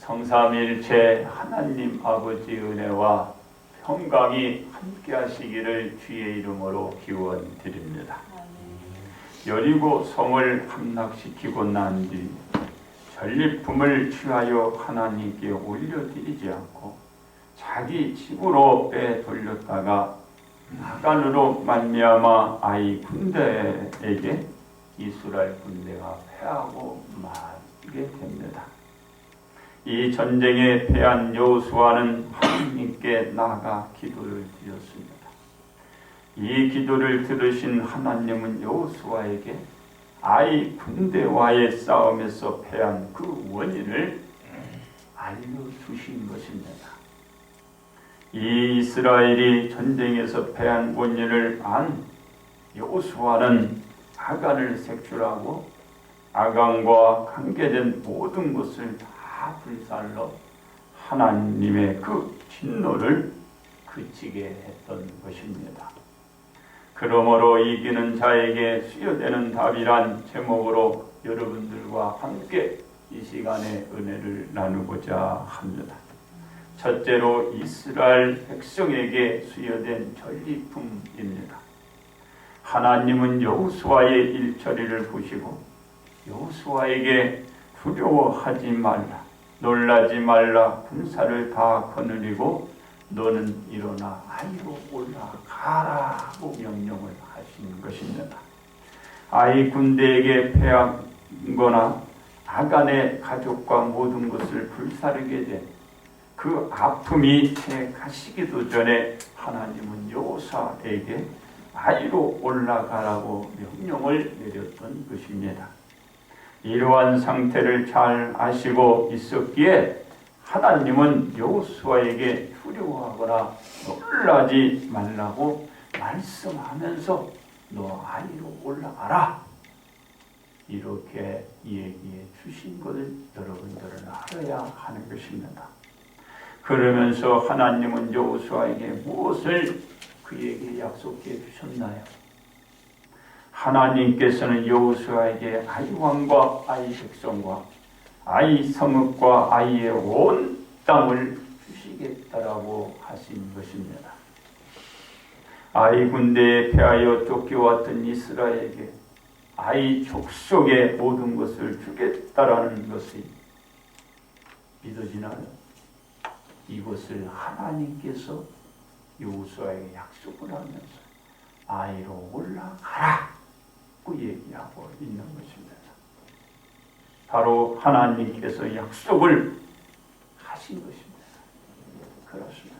성삼일체 하나님 아버지 은혜와 평강이 함께하시기를 주의 이름으로 기원드립니다. 여리고 성을 함락시키고 난 뒤 전리품을 취하여 하나님께 올려드리지 않고 자기 집으로 빼돌렸다가 나간으로 말미암아 아이 군대에게 이스라엘 군대가 패하고 말게 됩니다. 이 전쟁에 패한 여호수아는 하나님께 나아가 기도를 드렸습니다. 이 기도를 들으신 하나님은 여호수아에게 아이 군대와의 싸움에서 패한 그 원인을 알려주신 것입니다. 이 이스라엘이 전쟁에서 패한 원인을 안 여호수아는 아간을 색출하고 아간과 관계된 모든 것을 다 불살러 하나님의 그 진노를 그치게 했던 것입니다. 그러므로 이기는 자에게 수여되는 답이란 제목으로 여러분들과 함께 이 시간에 은혜를 나누고자 합니다. 첫째로 이스라엘 백성에게 수여된 전리품입니다. 하나님은 여호수아의 일처리를 보시고 여호수아에게 두려워하지 말라, 놀라지 말라, 군사를 다 거느리고 너는 일어나 아이로 올라가라고 명령을 하신 것입니다. 아이 군대에게 패하거나 아간의 가족과 모든 것을 불사르게 된 그 아픔이 채 가시기도 전에 하나님은 여호수아에게 아이로 올라가라고 명령을 내렸던 것입니다. 이러한 상태를 잘 아시고 있었기에 하나님은 여호수아에게 두려워하거나 놀라지 말라고 말씀하면서 너 아이로 올라가라 이렇게 얘기해 주신 것을 여러분들은 알아야 하는 것입니다. 그러면서 하나님은 여호수아에게 무엇을 그에게 약속해 주셨나요? 하나님께서는 여호수아에게 아이 왕과 아이 백성과 아이 성읍과 아이의 온 땅을 주시겠다라고 하신 것입니다. 아이 군대에 패하여 쫓겨왔던 이스라엘에게 아이 족속의 모든 것을 주겠다라는 것이 믿어지나요? 이것을 하나님께서 여호수아에게 약속을 하면서 아이로 올라가라고 얘기하고 있는 것입니다. 바로 하나님께서 약속을 하신 것입니다. 그렇습니다.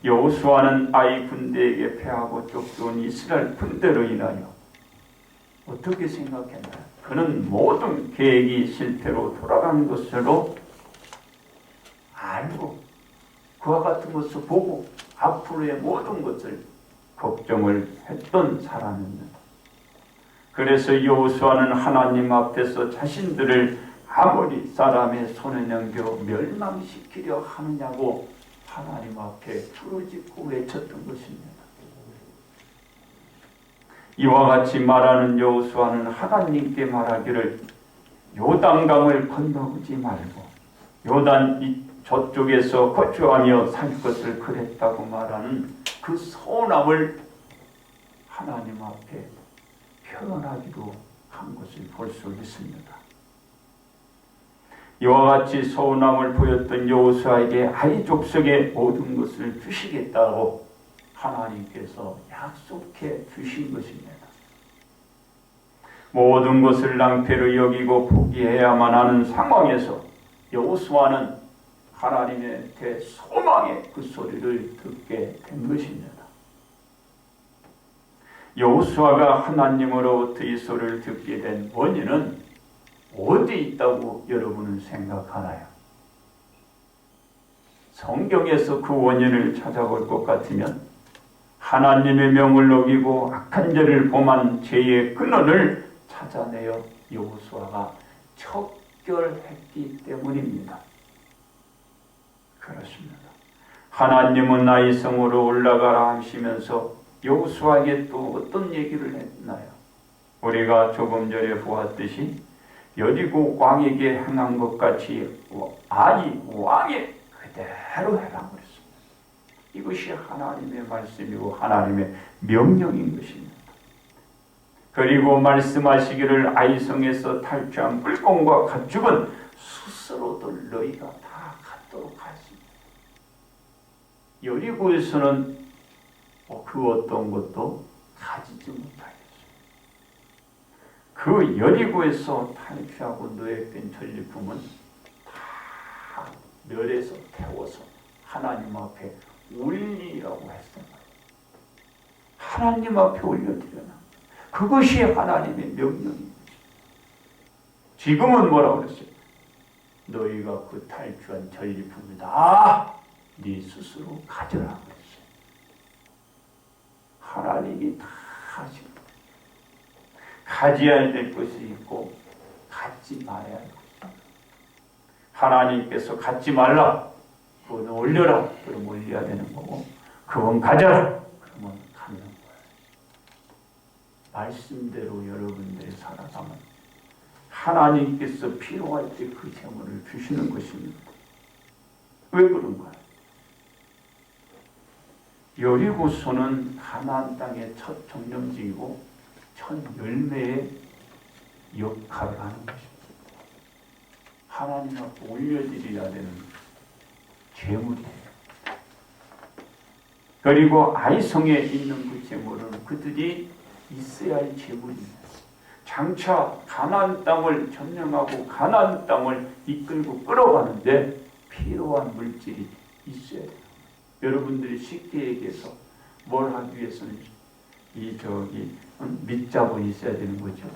여호수아는 아이 군대에게 패하고 쫓겨온 이스라엘 군대로 인하여 어떻게 생각했나요? 그는 모든 계획이 실패로 돌아간 것으로 알고 그와 같은 것을 보고 앞으로의 모든 것을 걱정을 했던 사람입니다. 그래서 여호수아는 하나님 앞에서 자신들을 아모리 사람의 손에 넘겨 멸망시키려 하느냐고 하나님 앞에 부르짖고 외쳤던 것입니다. 이와 같이 말하는 여호수아는 하나님께 말하기를 요단강을 건너오지 말고 요단 저쪽에서 거주하며 살 것을 그랬다고 말하는 그 서운함을 하나님 앞에 표현하기도 한 것을 볼 수 있습니다. 이와 같이 서운함을 보였던 여호수아에게 아이 족속의 모든 것을 주시겠다고 하나님께서 약속해 주신 것입니다. 모든 것을 낭패로 여기고 포기해야만 하는 상황에서 여호수아는 하나님의 대소망의 그 소리를 듣게 된 것입니다. 여호수아가 하나님으로부터 이 소리를 듣게 된 원인은 어디 있다고 여러분은 생각하나요? 성경에서 그 원인을 찾아볼 것 같으면 하나님의 명을 어기고 악한 죄를 범한 죄의 근원을 찾아내어 여호수아가 척결했기 때문입니다. 그렇습니다. 하나님은 나의 성으로 올라가라 하시면서 여호수아에게 또 어떤 얘기를 했나요? 우리가 조금 전에 보았듯이 여리고 왕에게 행한 것 같이 아니 왕에 그대로 해라 그랬습니다. 이것이 하나님의 말씀이고 하나님의 명령인 것입니다. 그리고 말씀하시기를 아이성에서 탈취한 물건과 가축은 스스로들 너희가 다 갖도록 하십니다. 여리고에서는 그 어떤 것도 가지지 못하겠습니다. 그 여리고에서 탈취하고 노획된 전리품은 다 멸해서 태워서 하나님 앞에 올리라고 했어요. 하나님 앞에 올려드려라. 그것이 하나님의 명령입니다. 지금은 뭐라고 그랬어요? 너희가 그 탈취한 전리품을 다 네 스스로 가져라 그랬어요. 하나님이 다 하십니다. 가져야 될 것이 있고 갖지 말아야 할 것이 있습니다. 하나님께서 갖지 말라. 그건 올려라. 그럼 올려야 되는 거고 그건 가져라. 그러면 갖는 거예요. 말씀대로 여러분들이 살아가면 하나님께서 필요할 때 그 재물을 주시는 것입니다. 왜 그런가요? 여리고서는 가나안 땅의 첫 정령지이고 첫 열매의 역할을 하는 것입니다. 하나님 앞에 올려드려야 되는 재물이에요. 그리고 아이성에 있는 그 재물은 그들이 있어야 할 재물입니다. 장차 가나안 땅을 점령하고 가나안 땅을 이끌고 끌어가는데 필요한 물질이 있어야 돼요. 여러분들이 쉽게 얘기해서 뭘 하기 위해서는 밑자본이 있어야 되는 거죠.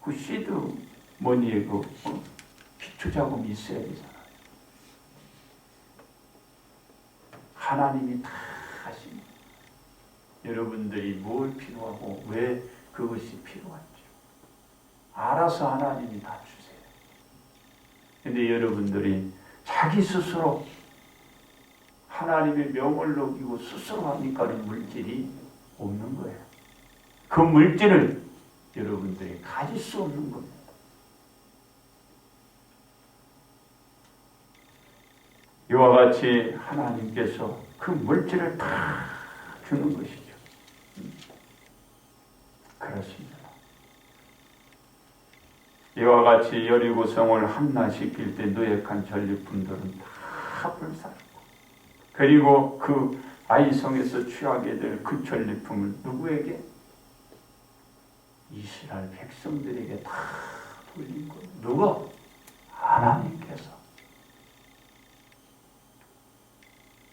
그 시드 머니에 그 기초 자금이 있어야 되잖아요. 하나님이 다 하십니다. 여러분들이 뭘 필요하고 왜 그것이 필요한지 알아서 하나님이 다 주세요. 근데 여러분들이 자기 스스로 하나님의 명을 어기고 스스로 하니까는 물질이 없는 거예요. 그 물질을 여러분들이 가질 수 없는 겁니다. 이와 같이 하나님께서 그 물질을 다 주는 것이죠. 그렇습니다. 이와 같이 여리고성을 함락시킬 때 노획한 전리품들은 다 불살고 그리고 그 아이성에서 취하게 될 그 전리품을 누구에게? 이스라엘 백성들에게 다 돌린 거예요. 누가? 하나님께서.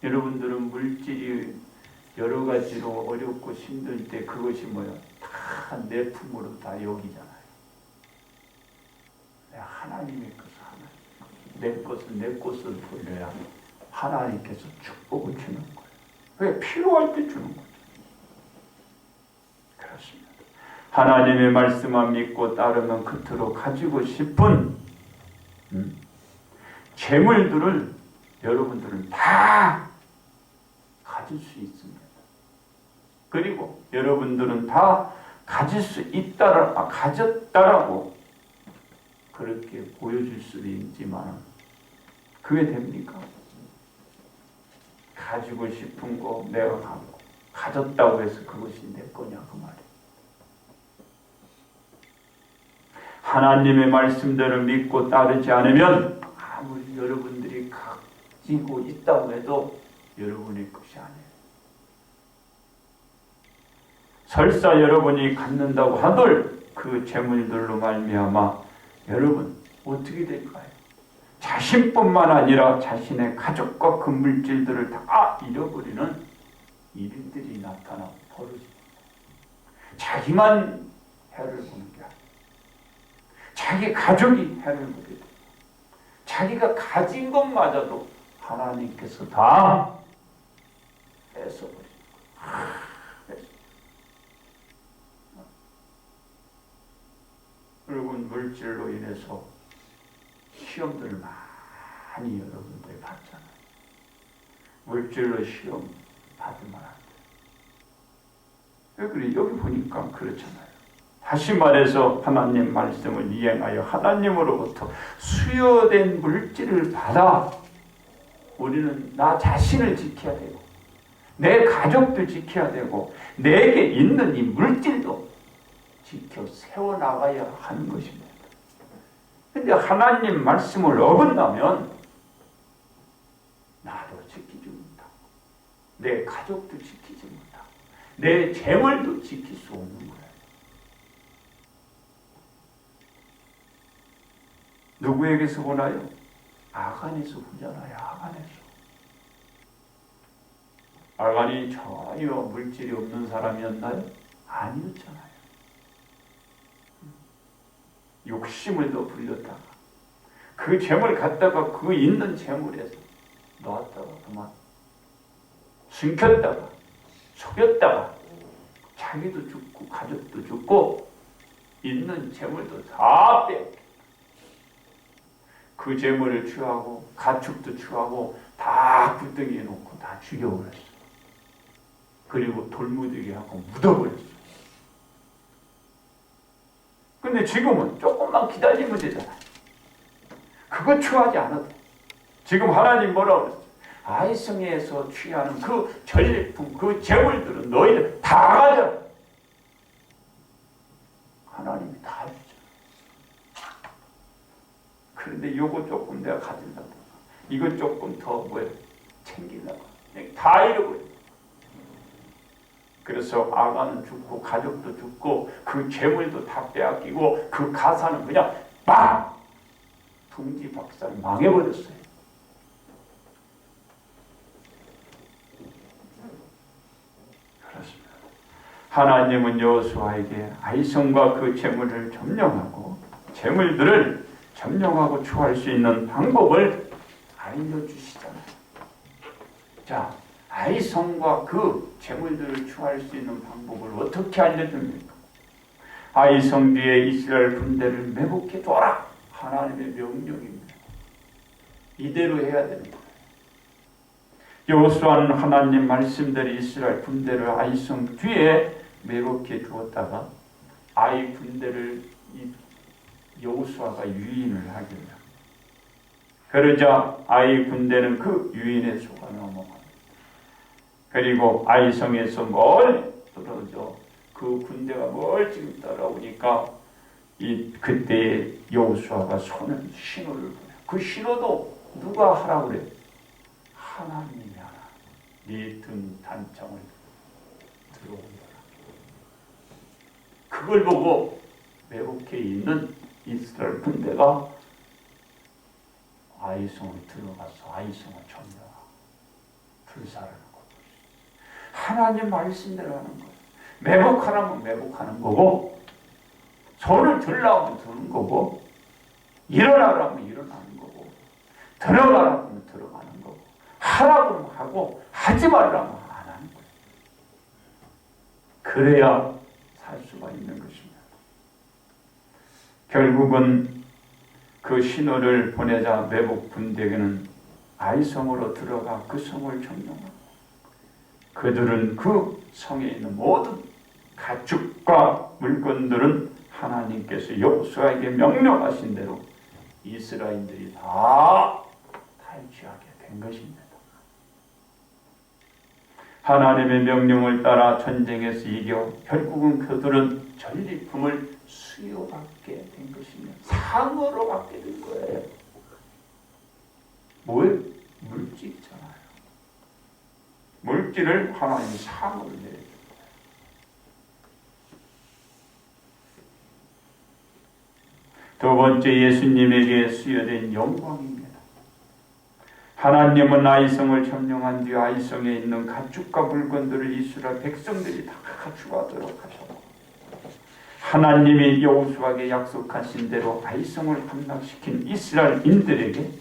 여러분들은 물질이 여러 가지로 어렵고 힘들 때 그것이 뭐야? 다 내 품으로 다 여기잖아요. 하나님의 것을 내 것은 내 것을 돌려야 하나님께서 축복을 주는 거예요. 왜? 필요할 때 주는 거죠. 그렇습니다. 하나님의 말씀만 믿고 따르면 그토록 가지고 싶은 재물들을 여러분들은 다 가질 수 있습니다. 그리고 여러분들은 다 가질 수 있다라, 가졌다라고 그렇게 보여줄 수도 있지만 그게 됩니까? 가지고 싶은 거 내가 갖고 가졌다고 해서 그것이 내 거냐 그 말이에요. 하나님의 말씀대로 믿고 따르지 않으면 아무리 여러분들이 가지고 있다고 해도 여러분의 것이 아니에요. 설사 여러분이 갖는다고 하들 그 재물들로 말미암아 여러분 어떻게 될까요? 자신뿐만 아니라 자신의 가족과 그 물질들을 다 잃어버리는 일들이 나타나 벌어집니다. 자기만 해를 보는 게 아니라 자기 가족이 해를 보게 됩니다. 자기가 가진 것마저도 하나님께서 다 뺏어버립니다. 여러분 물질로 인해서 시험들을 많이 여러분들이 받잖아요. 물질로 시험 받으면 안 돼요. 왜 그래? 여기 보니까 그렇잖아요. 다시 말해서 하나님 말씀을 이행하여 하나님으로부터 수여된 물질을 받아 우리는 나 자신을 지켜야 되고 내 가족도 지켜야 되고 내게 있는 이 물질도 지켜 세워나가야 하는 것입니다. 근데 하나님 말씀을 어긋나면 나도 지키지 못하고 내 가족도 지키지 못하고 내 재물도 지킬 수 없는 거예요. 누구에게서 보나요? 아간에서 보잖아요. 아간이 전혀 물질이 없는 사람이었나요? 아니었잖아요. 욕심을 더 불렸다가 그 재물 갖다가 그 있는 재물에서 놓았다가 그만 숨겼다가 속였다가 자기도 죽고 가족도 죽고 있는 재물도 다 빼고 그 재물을 취하고 가축도 취하고 다 구덩이에 놓고 다 죽여버렸어. 그리고 돌무더기 하고 묻어버렸어. 근데 지금은 조금만 기다리면 되잖아. 그거 취하지 않아도. 지금 하나님 뭐라고 그랬어? 아이성에서 취하는 그 전리품, 그 재물들은 너희들 다 가져. 하나님이 다 주죠. 그런데 요거 조금 내가 가지려고. 이거 조금 더 챙기려고. 다 잃어버려. 그래서 아가는 죽고 가족도 죽고 그 재물도 다 빼앗기고 그 가사는 그냥 막 둥지박살 망해버렸어요. 그렇습니다. 하나님은 여호수아에게 아이성과 그 재물을 점령하고 재물들을 점령하고 추할 수 있는 방법을 알려주시잖아요. 자, 아이성과 그 재물들을 추할 수 있는 방법을 어떻게 알려줍니까? 아이성 뒤에 이스라엘 군대를 매복해 둬라. 하나님의 명령입니다. 이대로 해야 되는 거예요. 여호수아는 하나님 말씀대로 이스라엘 군대를 아이성 뒤에 매복해 두었다가 아이 군대를 여호수아가 유인을 하길래 그러자 아이 군대는 그 유인에 속아 넘어갑니다. 그리고 아이성에서 멀리 떨어져 그 군대가 멀찍이 따라오니까 그때 여호수아가 손을 신호를 보내. 그 신호도 누가 하라고 그래? 하나님이 하라. 네 등 단창을 들어온다. 그걸 보고 매복해 있는 이스라엘 군대가 아이성을 들어가서 아이성을 점령하고 불사를 하고 하나님 말씀대로 하는 거예요. 매복하라면 매복하는 거고 손을 들라면 드는 거고 일어나라면 일어나는 거고 들어가라면 들어가는 거고 하라고 하고 하지 말라면 안 하는 거예요. 그래야 살 수가 있는 것입니다. 결국은 그 신호를 보내자 매복 군대에게는 아이성으로 들어가 그 성을 점령하고 그들은 그 성에 있는 모든 가축과 물건들은 하나님께서 여호수아에게 명령하신 대로 이스라엘들이 다 탈취하게 된 것입니다. 하나님의 명령을 따라 전쟁에서 이겨 결국은 그들은 전리품을 수여받게 된 것입니다. 상으로 받게 된 거예요. 뭐예요? 물질이잖아요. 물질을 하나님이 상으로 내려줘요. 두 번째 예수님에게 수여된 영광입니다. 하나님은 아이성을 점령한 뒤 아이성에 있는 가축과 물건들을 이스라엘 백성들이 다 가져가도록 하셨고 하나님이 여호수아에게 약속하신 대로 아이성을 함락시킨 이스라엘인들에게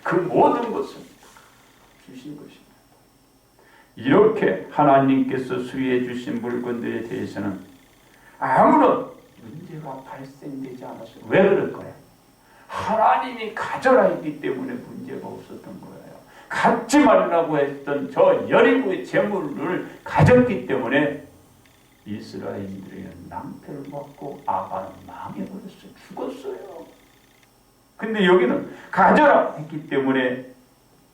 그 모든 것을 주신 것입니다. 이렇게 하나님께서 수여해 주신 물건들에 대해서는 아무런 문제가 발생되지 않았어요. 왜 그럴까요? 하나님이 가져라 했기 때문에 문제가 없었던 거예요. 갖지 말라고 했던 저 여리고의 재물을 가졌기 때문에 이스라엘인들에게 낭패를 받고 아간은 망해버렸어요. 죽었어요. 근데 여기는 가져라 했기 때문에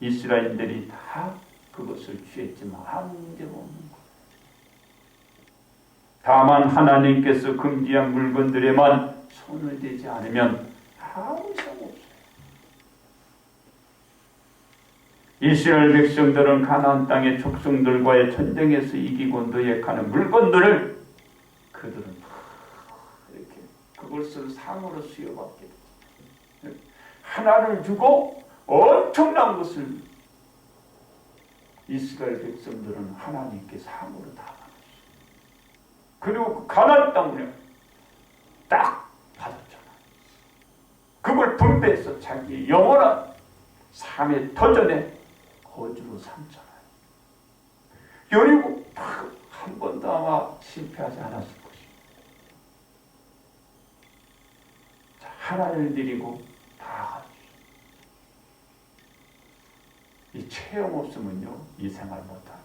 이스라엘인들이 다 그것을 취했지만 아무 문제가 없는 거예요. 다만 하나님께서 금지한 물건들에만 손을 대지 않으면 아무 이상 없어요. 이스라엘 백성들은 가나안 땅의 족속들과의 전쟁에서 이기고 노획하는 물건들을 그들은 이렇게 그것을 상으로 수여받게 돼요. 하나를 주고 엄청난 것을 이스라엘 백성들은 하나님께 상으로 다 받았어요. 그리고 그 가나안 땅을 딱 받았잖아요. 그걸 분배해서 자기 영원한 삶의 터전에 거주로 삼잖아요. 여리고 한 번도 아마 실패하지 않았을 것입니다. 하나를 드리고 다 가죠. 이 체험 없으면요, 이 생활 못합니다.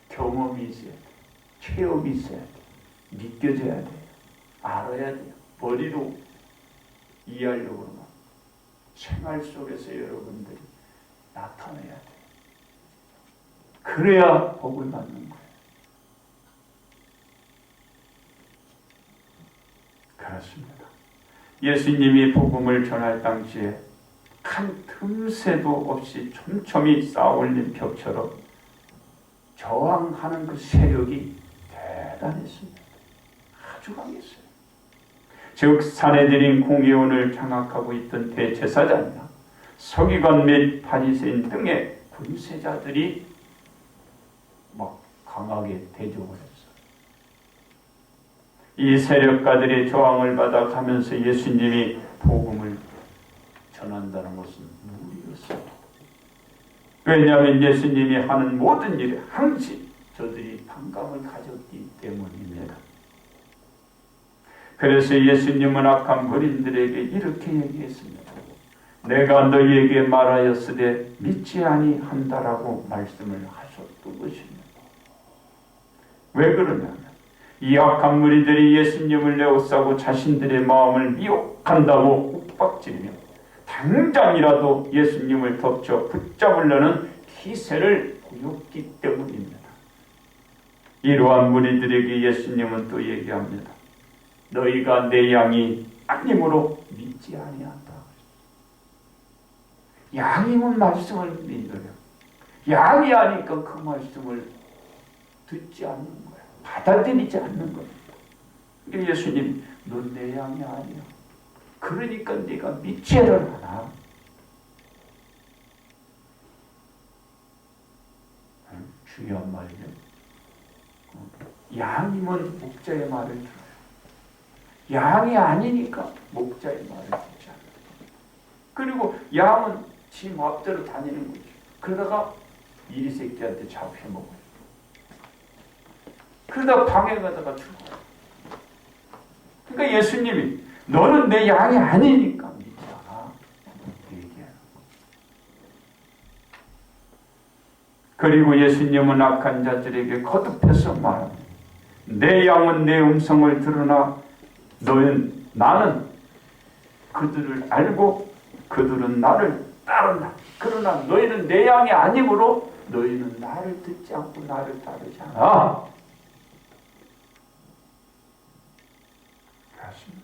경험이 있어야 돼요. 체험이 있어야 돼요. 믿겨져야 돼요. 알아야 돼요. 머리로 이해하려고 그러면 생활 속에서 여러분들이 나타내야 돼요. 그래야 복을 받는 거예요. 그렇습니다. 예수님이 복음을 전할 당시에 한 틈새도 없이 촘촘히 쌓아올린 벽처럼 저항하는 그 세력이 대단했습니다. 아주 강했어요. 즉 사내들인 공의원을 장악하고 있던 대제사장이나 서기관 및 바리새인 등의 군세자들이 막 강하게 대적을 했어요. 이 세력가들의 저항을 받아 가면서 예수님이 복음을 전한다는 것은 무리였어요. 왜냐하면 예수님이 하는 모든 일에 항시 저들이 반감을 가졌기 때문입니다. 그래서 예수님은 악한 거린들에게 이렇게 얘기했습니다. 내가 너희에게 말하였으되 믿지 아니한다라고 말씀을 하셨던 것입니다. 왜 그러냐면 이 악한 무리들이 예수님을 에워싸고 자신들의 마음을 미혹한다고 윽박지르며 당장이라도 예수님을 덮쳐 붙잡으려는 기세를 보였기 때문입니다. 이러한 무리들에게 예수님은 또 얘기합니다. 너희가 내 양이 아님으로 믿지 아니한다. 양이면 말씀을 믿어요. 양이 아니까 그 말씀을 듣지 않는 거예요. 받아들이지 않는 거예요. 예수님, 넌 내 양이 아니야. 그러니까 네가 믿지를 않아. 중요한 말이에요. 양이면 목자의 말을 들어요. 양이 아니니까 목자의 말을 듣지 않아요. 그리고 양은 지 마음대로 다니는 거죠. 그러다가 이리 새끼한테 잡혀먹어요. 그러다가 방에 가다가 죽어요. 그러니까 예수님이 너는 내 양이 아니니까 믿지 않아. 얘기해요. 그리고 예수님은 악한 자들에게 거듭해서 말합니다. 내 양은 내 음성을 들으나 나는 그들을 알고 그들은 나를 따른다. 그러나 너희는 내 양이 아니므로 너희는 나를 듣지 않고 나를 따르지 않아. 그렇습니다.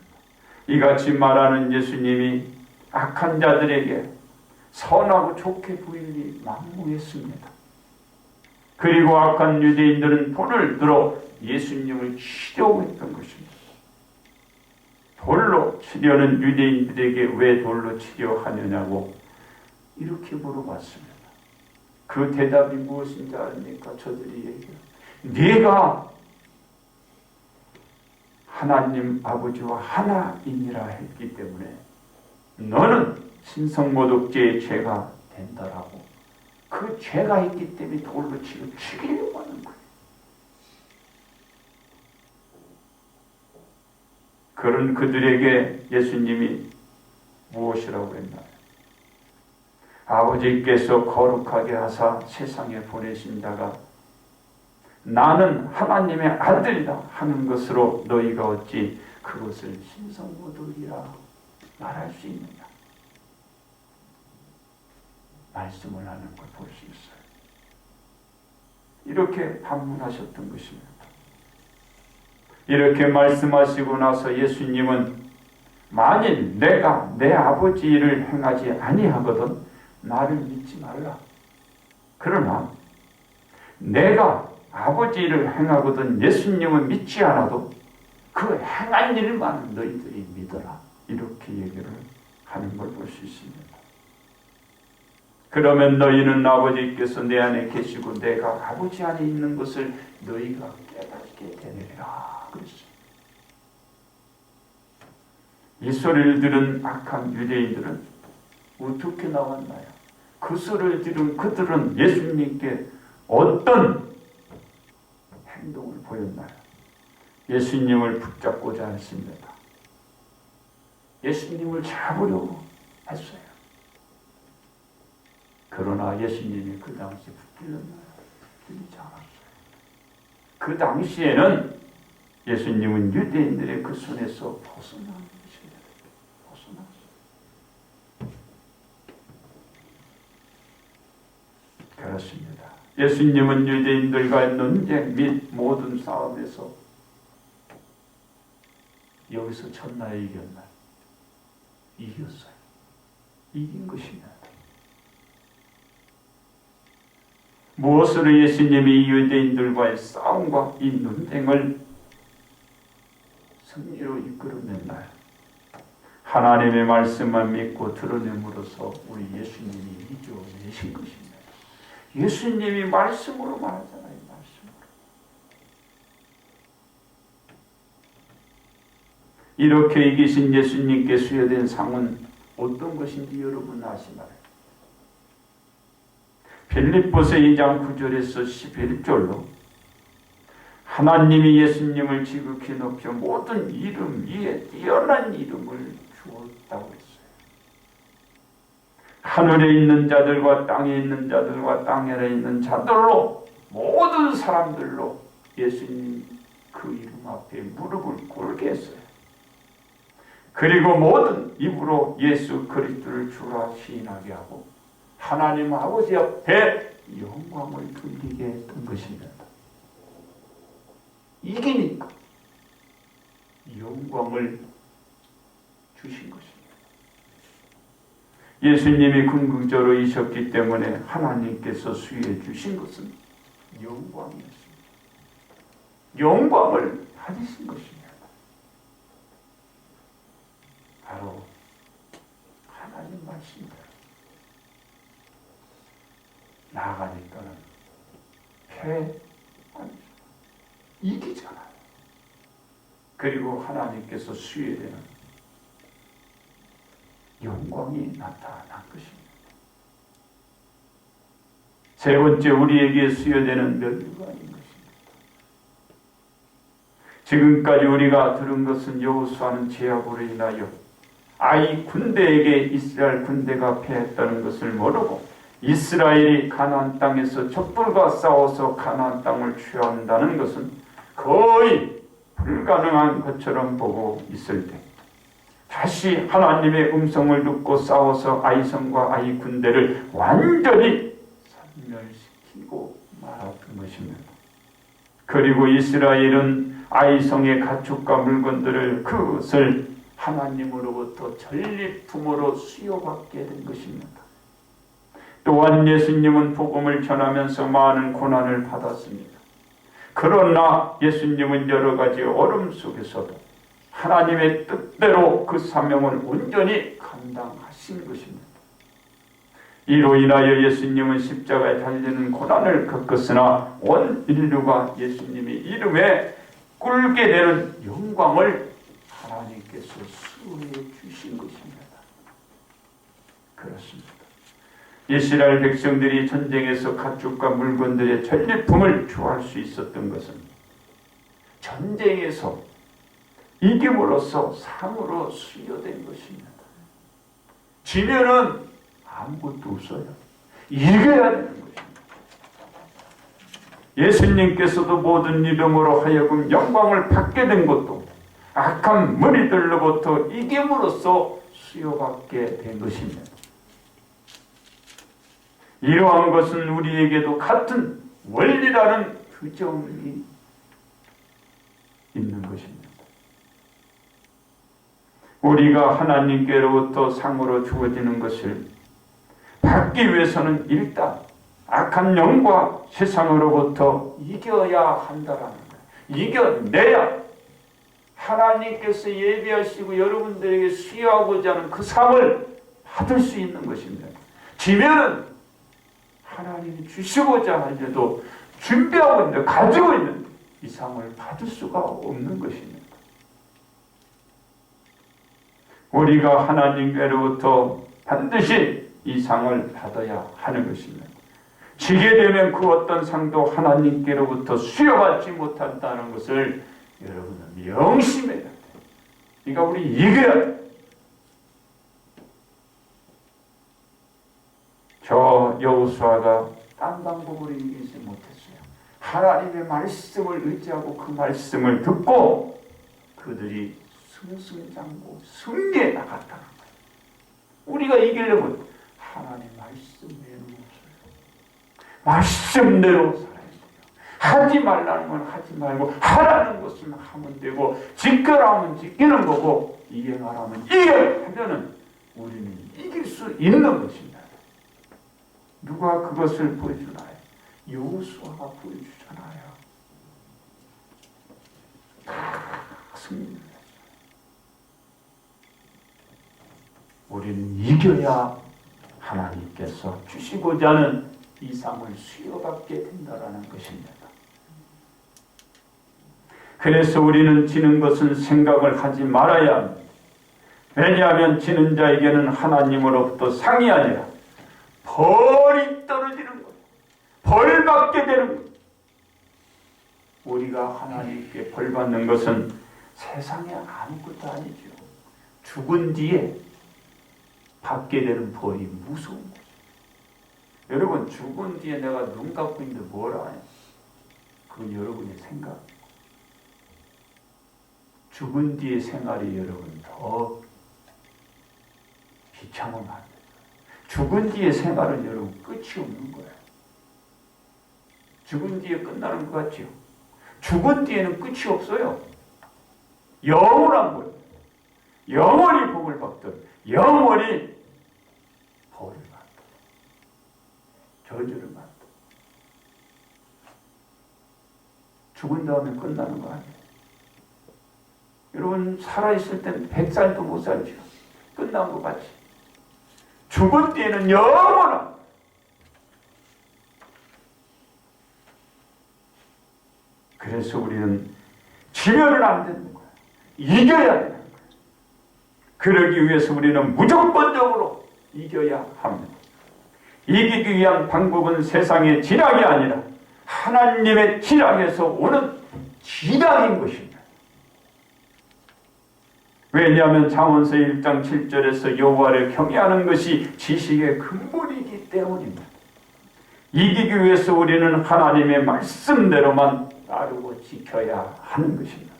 이같이 말하는 예수님이 악한 자들에게 선하고 좋게 보이니 만무했습니다. 그리고 악한 유대인들은 돌을 들어 예수님을 치려고 했던 것입니다. 돌로 치려는 유대인들에게 왜 돌로 치려 하느냐고 이렇게 물어봤습니다. 그 대답이 무엇인지 아십니까? 저들이 얘기해요. 네가 하나님 아버지와 하나이니라 했기 때문에 너는 신성모독죄의 죄가 된다라고 그 죄가 있기 때문에 돌로 치고 죽이려고 하는 거예요. 그런 그들에게 예수님이 무엇이라고 했나요? 아버지께서 거룩하게 하사 세상에 보내신 자가 나는 하나님의 아들이다 하는 것으로 너희가 어찌 그것을 신성모독이라 말할 수 있느냐. 말씀을 하는 걸 볼 수 있어요. 이렇게 반문하셨던 것입니다. 이렇게 말씀하시고 나서 예수님은 만일 내가 내 아버지 일을 행하지 아니하거든 나를 믿지 말라. 그러나 내가 아버지 일을 행하거든 예수님은 믿지 않아도 그 행한 일만 너희들이 믿어라. 이렇게 얘기를 하는 걸 볼 수 있습니다. 그러면 너희는 아버지께서 내 안에 계시고 내가 아버지 안에 있는 것을 너희가 깨닫게 되리라. 그랬어요. 이 소리를 들은 악한 유대인들은 어떻게 나왔나요? 그 소리를 들은 그들은 예수님께 어떤 행동을 보였나요? 예수님을 붙잡고자 했습니다. 예수님을 잡으려고 했어요. 그러나 예수님이 그 당시에 붙들렸나요? 붙들리지 않았어요. 그 당시에는 예수님은 유대인들의 그 손에서 벗어난 것이에요. 벗어났어요. 그렇습니다. 예수님은 유대인들과의 논쟁 및 모든 싸움에서 여기서 쳤나요? 이겼나요? 이겼어요. 이긴 것입니다. 무엇으로 예수님이 유대인들과의 싸움과 이 논쟁을 승리로 이끌어냈나요? 하나님의 말씀만 믿고 드러냄으로써 우리 예수님이 이겨내신 것입니다. 예수님이 말씀으로 말하잖아요. 말씀으로. 이렇게 이기신 예수님께 수여된 상은 어떤 것인지 여러분 아시나요? 빌립보서 2장 9절에서 11절로 하나님이 예수님을 지극히 높여 모든 이름 위에 뛰어난 이름을 주었다고 했어요. 하늘에 있는 자들과 땅에 있는 자들과 땅 아래에 있는 자들로 모든 사람들로 예수님 그 이름 앞에 무릎을 꿇게 했어요. 그리고 모든 입으로 예수 그리스도를 주라 시인하게 하고 하나님 아버지 앞에 영광을 돌리게 했던 것입니다. 이기니까 영광을 주신 것입니다. 예수님이 궁극적으로이셨기 때문에 하나님께서 수여해 주신 것은 영광이었습니다. 영광을 받으신 것입니다. 바로 하나님 말씀입니다. 나아가니까는 이기잖아요. 그리고 하나님께서 수여되는 영광이 나타난 것입니다. 세 번째, 우리에게 수여되는 면류관인 것입니다. 지금까지 우리가 들은 것은 여호수아는 제압으로 인하여 아이 군대에게 이스라엘 군대가 패했다는 것을 모르고 이스라엘이 가나안 땅에서 촛불과 싸워서 가나안 땅을 취한다는 것은 거의 불가능한 것처럼 보고 있을 때 다시 하나님의 음성을 듣고 싸워서 아이성과 아이 군대를 완전히 섬멸시키고 말았던 것입니다. 그리고 이스라엘은 아이성의 가축과 물건들을 그것을 하나님으로부터 전리품으로 수여받게 된 것입니다. 또한 예수님은 복음을 전하면서 많은 고난을 받았습니다. 그러나 예수님은 여러 가지 어려움 속에서도 하나님의 뜻대로 그 사명을 온전히 감당하신 것입니다. 이로 인하여 예수님은 십자가에 달리는 고난을 겪었으나 온 인류가 예수님의 이름에 꿀게 되는 영광을 하나님께서 수여해 주신 것입니다. 그렇습니다. 이스라엘 백성들이 전쟁에서 가축과 물건들의 전리품을 주할 수 있었던 것은 전쟁에서 이김으로써 상으로 수여된 것입니다. 지면은 아무것도 없어요. 이겨야 되는 것입니다. 예수님께서도 모든 이름으로 하여금 영광을 받게 된 것도 악한 무리들로부터 이김으로써 수여받게 된 것입니다. 이러한 것은 우리에게도 같은 원리라는 규정이 있는 것입니다. 우리가 하나님께로부터 상으로 주어지는 것을 받기 위해서는 일단 악한 영과 세상으로부터 이겨야 한다라는 거예요. 이겨내야 하나님께서 예비하시고 여러분들에게 수여하고자 하는 그 상을 받을 수 있는 것입니다. 지면은 하나님이 주시고자 하려도 준비하고 있는데 가지고 있는 이 상을 받을 수가 없는 것입니다. 우리가 하나님께로부터 반드시 이 상을 받아야 하는 것입니다. 지게 되면 그 어떤 상도 하나님께로부터 수여받지 못한다는 것을 여러분은 명심해야 돼요. 그러니까 우리 이겨야 돼요. 저 여호수아가 딴 방법으로 이기지 못했어요. 하나님의 말씀을 의지하고 그 말씀을 듣고 그들이 승승장구 승리해 나갔다는 거예요. 우리가 이기려면 하나님 말씀대로 말씀대로 살아야 돼요. 하지 말라는 건 하지 말고 하라는 것은 하면 되고 지켜라면 지키는 거고 이행하라면 이행하면은 우리는 이길 수 있는 것입니다. 누가 그것을 보여주나요? 여호수아가 보여주잖아요. 다 승리를. 우리는 이겨야 하나님께서 주시고자 하는 이 상을 수여받게 된다는 것입니다. 그래서 우리는 지는 것은 생각을 하지 말아야 합니다. 왜냐하면 지는 자에게는 하나님으로부터 상이 아니라 벌이 떨어지는 것, 벌 받게 되는 것. 우리가 하나님께 벌 받는 것은 세상에 아무것도 아니죠. 죽은 뒤에 받게 되는 벌이 무서운 거죠. 여러분, 죽은 뒤에 내가 눈 감고 있는데 뭘 아냐? 그건 여러분의 생각. 죽은 뒤의 생활이 여러분 더 비참하면 안 돼요. 죽은 뒤의 생활은 여러분 끝이 없는 거예요. 죽은 뒤에 끝나는 것 같죠? 죽은 뒤에는 끝이 없어요. 영원한 거예요. 영원히 복을 받든 영원히 벌을 받든 저주를 받든 죽은 다음에 끝나는 거 아니에요. 여러분 살아있을 땐 100살도 못 살죠. 끝난 것 같이. 죽은 뒤에는 영원한. 그래서 우리는 지면은 안 되는 거야. 이겨야 되는 거야. 그러기 위해서 우리는 무조건적으로 이겨야 합니다. 이기기 위한 방법은 세상의 지략이 아니라 하나님의 지략에서 오는 지략인 것입니다. 왜냐하면 잠언서 1장 7절에서 여호와를 경외하는 것이 지식의 근본이기 때문입니다. 이기기 위해서 우리는 하나님의 말씀대로만 따르고 지켜야 하는 것입니다.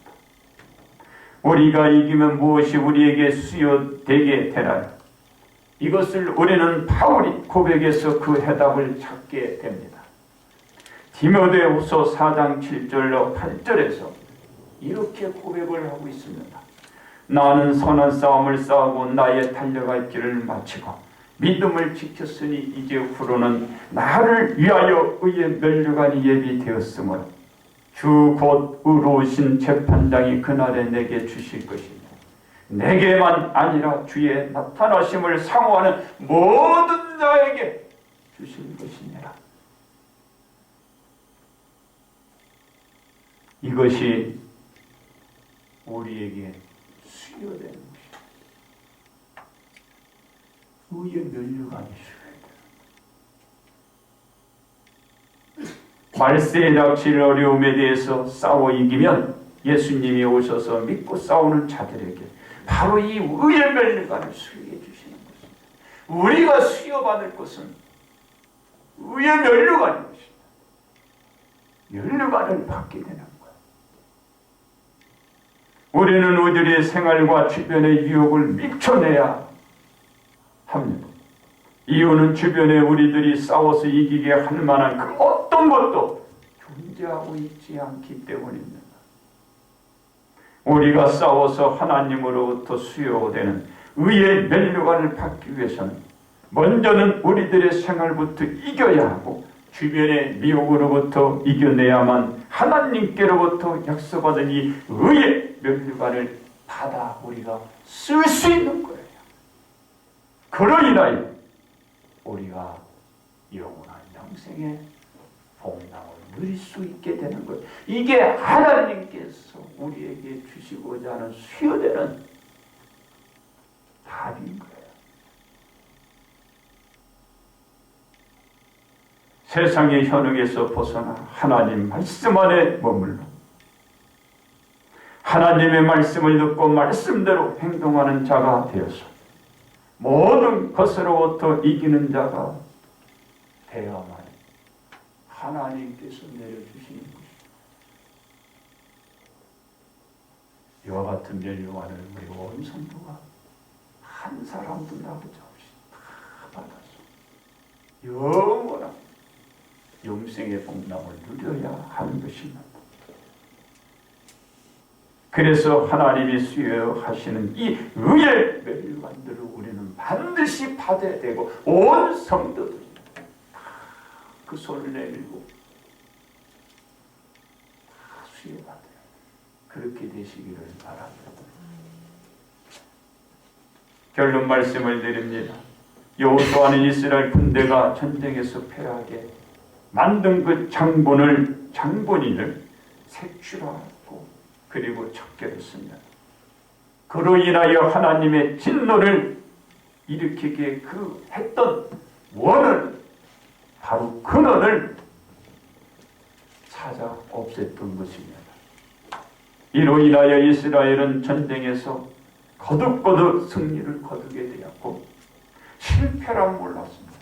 우리가 이기면 무엇이 우리에게 수여되게 되나요? 이것을 우리는 바울이 고백에서 그 해답을 찾게 됩니다. 디모데후서 4장 7절로 8절에서 이렇게 고백을 하고 있습니다. 나는 선한 싸움을 싸우고 나의 달려갈 길을 마치고 믿음을 지켰으니 이제 후로는 나를 위하여 의의 면류관이 예비되었으므로 주 곧 의로우신 재판장이 그날에 내게 주실 것입니다. 내게만 아니라 주의 나타나심을 상호하는 모든 자에게 주실 것이니라. 이것이 우리에게 수여되는 것입니다. 의의 면류관이 수여돼요. 말세에 닥칠 어려움에 대해서 싸워 이기면 예수님이 오셔서 믿고 싸우는 자들에게 바로 이 의의 면류관을 수여해 주시는 것입니다. 우리가 수여받을 것은 의의 면류관인 것입니다. 면류관을 받게 되는 거예요. 우리는 우리의 생활과 주변의 유혹을 밀쳐내야 합니다. 이유는 주변에 우리들이 싸워서 이기게 할 만한 그 어떤 것도 존재하고 있지 않기 때문입니다. 우리가 싸워서 하나님으로부터 수요되는 의의 면류관을 받기 위해서는 먼저는 우리들의 생활부터 이겨야 하고 주변의 미혹으로부터 이겨내야만 하나님께로부터 약속받은 이 의의 면류관을 받아 우리가 쓸 수 있는 거예요. 그로 인하여 우리가 영원한 영생의 복락을 누릴 수 있게 되는 거예요. 이게 하나님께서 우리에게 주시고자 하는 수요되는 답인 거예요. 세상의 현혹에서 벗어나 하나님 말씀 안에 머물러 하나님의 말씀을 듣고 말씀대로 행동하는 자가 되어서 모든 것으로부터 이기는 자가 되어야만 하나님께서 내려주시는 것입니다. 이와 같은 면류관을 우리 온 성도가 한 사람도 나오자 없이 다 받아서 영원한 영생의 복락을 누려야 하는 것입니다. 그래서 하나님이 수여하시는 이 의의 면류관들을 우리는 반드시 받아야 되고 온 성도들이 다 그 손을 내밀고 다 수여받아야 그렇게 되시기를 바랍니다. 결론 말씀을 드립니다. 여호수아는 이스라엘 군대가 전쟁에서 패하게 만든 그 장본인을 색출하고 그리고 척결했습니다. 그로 인하여 하나님의 진노를 일으키게 했던 원은 바로 근원을 찾아 없앴던 것입니다. 이로 인하여 이스라엘은 전쟁에서 거듭거듭 승리를 거두게 되었고 실패란 몰랐습니다.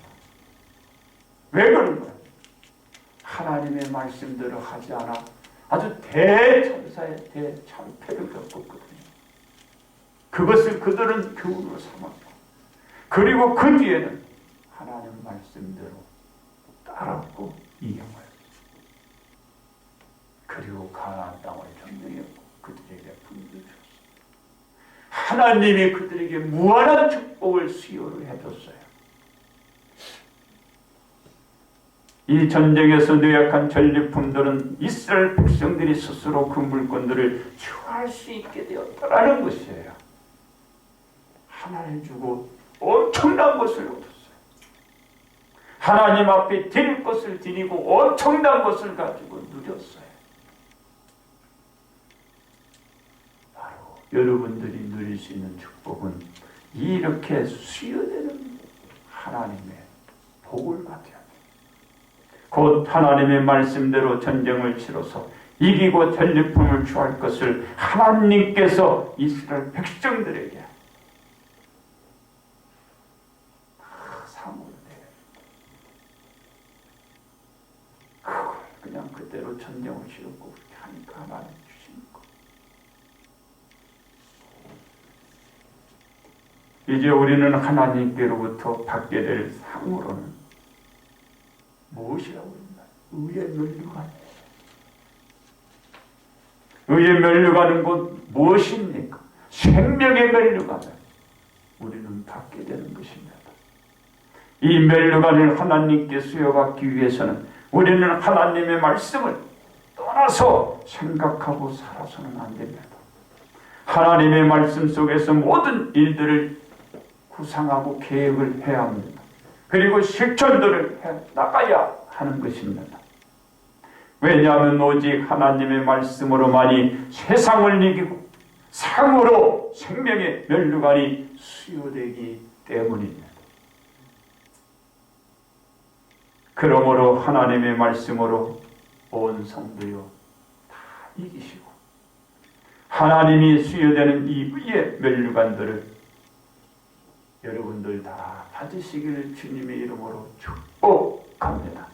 왜 그런가? 하나님의 말씀대로 하지 않아 아주 대천사의 대참패를 겪었거든요. 그것을 그들은 교훈으로 삼았고 그리고 그 뒤에는 하나님 말씀대로 따랐고 이겨요. 그리고 가나안 땅을 점령했고 그들에게 분을 줬어요. 하나님이 그들에게 무한한 축복을 수요를 해줬어요. 이 전쟁에서 뇌약한 전리품들은 이스라엘 백성들이 스스로 그 물건들을 취할 수 있게 되었다라는 것이에요. 하나님 주고 엄청난 것을 얻었어요. 하나님 앞에 드릴 것을 드리고 엄청난 것을 가지고 누렸어요. 바로 여러분들이 누릴 수 있는 축복은 이렇게 수여되는 하나님의 복을 받아야 합니다. 곧 하나님의 말씀대로 전쟁을 치러서 이기고 전리품을 취할 것을 하나님께서 이스라엘 백성들에게 상으로 내요. 그걸 그냥 그대로 전쟁을 치렀고 그렇게 하니까 하나님 주시는 거. 이제 우리는 하나님께로부터 받게 될 상으로는 무엇이라고 합니까? 의의 면류관. 의의 면류관은 곧 무엇입니까? 생명의 면류관을 우리는 받게 되는 것입니다. 이 면류관을 하나님께 수여받기 위해서는 우리는 하나님의 말씀을 떠나서 생각하고 살아서는 안 됩니다. 하나님의 말씀 속에서 모든 일들을 구상하고 계획을 해야 합니다. 그리고 실천들을 해 나가야 하는 것입니다. 왜냐하면 오직 하나님의 말씀으로만이 세상을 이기고 상으로 생명의 면류관이 수요되기 때문입니다. 그러므로 하나님의 말씀으로 온 성도요 다 이기시고 하나님이 수요되는 이 의의 면류관들을 여러분들 다 받으시기를 주님의 이름으로 축복합니다.